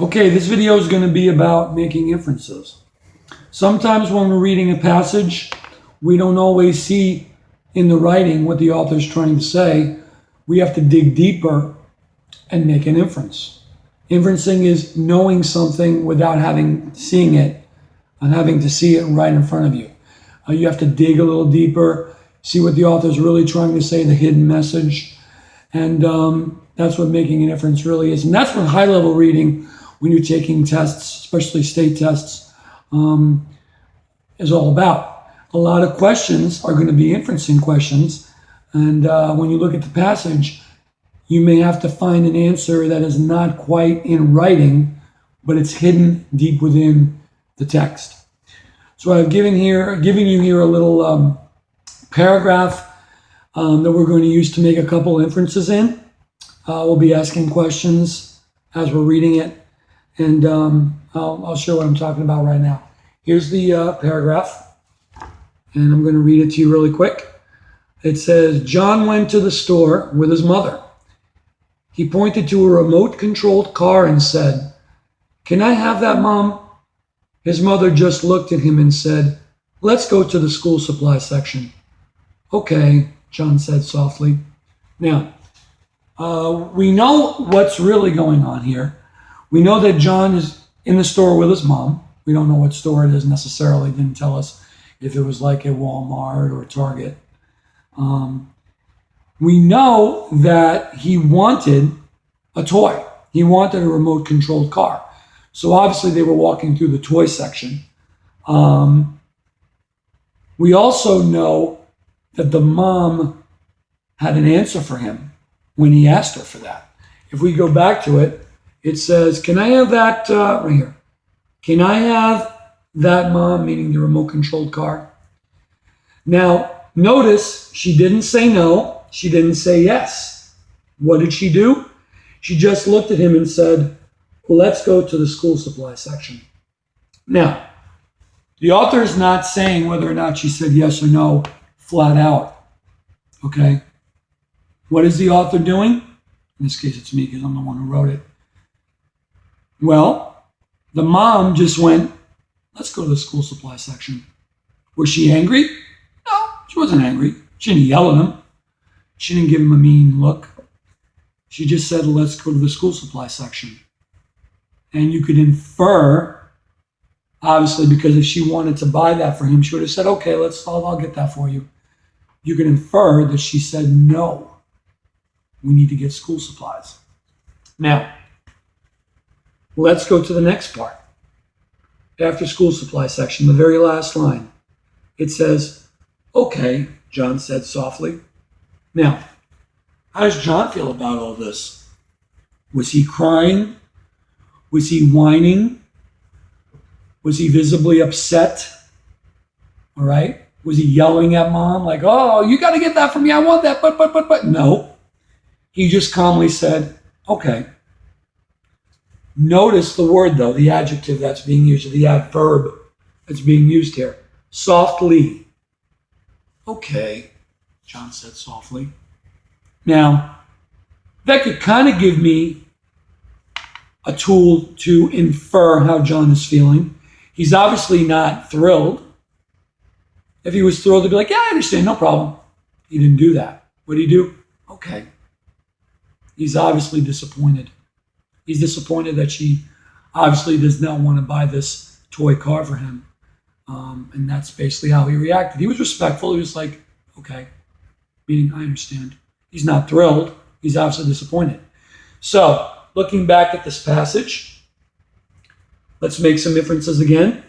Okay, this video is going to be about making inferences. Sometimes when we're reading a passage, we don't always see in the writing what the author is trying to say. We have to dig deeper and make an inference. Inferencing is knowing something without seeing it and having to see it right in front of you. You have to dig a little deeper, see what the author is really trying to say, the hidden message. And that's what making an inference really is. And that's what high-level reading, when you're taking tests, especially state tests, is all about. A lot of questions are going to be inferencing questions. And when you look at the passage, you may have to find an answer that is not quite in writing, but it's hidden deep within the text. So I've given you here a little paragraph that we're going to use to make a couple inferences in. We'll be asking questions as we're reading it, and I'll show what I'm talking about right now. Here's the paragraph, and I'm going to read it to you really quick. It says, John went to the store with his mother. He pointed to a remote-controlled car and said, "Can I have that, Mom?" His mother just looked at him and said, "Let's go to the school supply section." "Okay," John said softly. Now, we know what's really going on here. We know that John is in the store with his mom. We don't know what store it is necessarily. It didn't tell us if it was like a Walmart or a Target. We know that he wanted a toy. He wanted a remote-controlled car. So obviously they were walking through the toy section. We also know that the mom had an answer for him when he asked her for that. If we go back to it, it says, "Can I have that," right here. "Can I have that, Mom?" Meaning the remote-controlled car. Now, notice she didn't say no. She didn't say yes. What did she do? She just looked at him and said, "Let's go to the school supply section." Now, the author is not saying whether or not she said yes or no flat out. Okay? What is the author doing? In this case, it's me because I'm the one who wrote it. Well, the mom just went, "Let's go to the school supply section." Was she angry? No, she wasn't angry. She didn't yell at him. She didn't give him a mean look. She just said, "Let's go to the school supply section." And you could infer, obviously, because if she wanted to buy that for him, she would have said, "Okay, I'll get that for you." You can infer that she said, "No, we need to get school supplies." Now, let's go to the next part. After school supply section, the very last line, it says, "Okay," John said softly. Now, how does John feel about all this? Was he crying? Was he whining? Was he visibly upset? All right? Was he yelling at Mom like, "Oh, you got to get that for me. I want that, but." No. He just calmly said, "Okay." Notice the word, though, the adjective that's being used, or the adverb that's being used here. Softly. "Okay," John said softly. Now, that could kind of give me a tool to infer how John is feeling. He's obviously not thrilled. If he was thrilled, he'd be like, "Yeah, I understand, no problem." He didn't do that. What did he do? "Okay." He's obviously disappointed. He's disappointed that she obviously does not want to buy this toy car for him. And that's basically how he reacted. He was respectful. He was like, "Okay," meaning, "I understand." He's not thrilled. He's obviously disappointed. So, looking back at this passage, let's make some inferences again.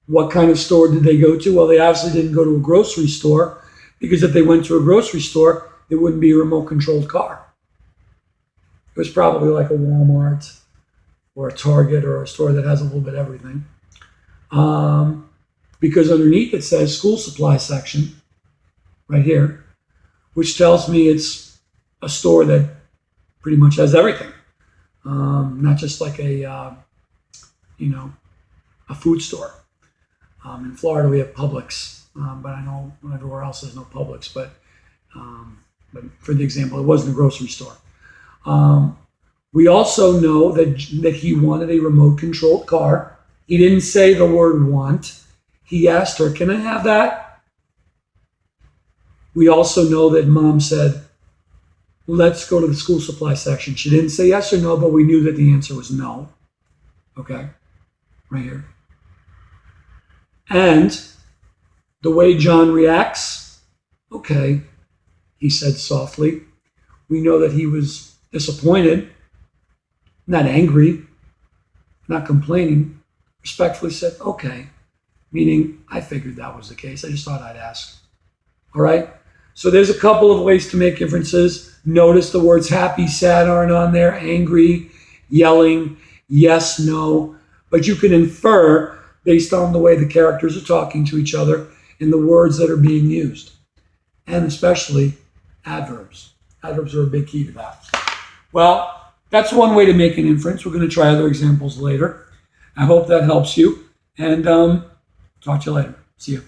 What kind of store did they go to? Well, they obviously didn't go to a grocery store, because if they went to a grocery store, it wouldn't be a remote-controlled car. It was probably like a Walmart or a Target or a store that has a little bit of everything. Because underneath it says school supply section, right here, which tells me it's a store that pretty much has everything. Not just like a food store. In Florida, we have Publix, but I know everywhere else there's no Publix. But for the example, it wasn't a grocery store. We also know that he wanted a remote controlled car. He didn't say the word want. He asked her, "Can I have that?" We also know that mom said, "Let's go to the school supply section." She didn't say yes or no, but we knew that the answer was no. Okay, right here. And the way John reacts, okay, he said softly. We know that he was disappointed, not angry, not complaining. Respectfully said, "Okay," meaning I figured that was the case. I just thought I'd ask. All right? So there's a couple of ways to make inferences. Notice the words happy, sad aren't on there, angry, yelling, yes, no. But you can infer based on the way the characters are talking to each other and the words that are being used. And especially adverbs. Adverbs are a big key to that. Well, that's one way to make an inference. We're going to try other examples later. I hope that helps you. And talk to you later. See you.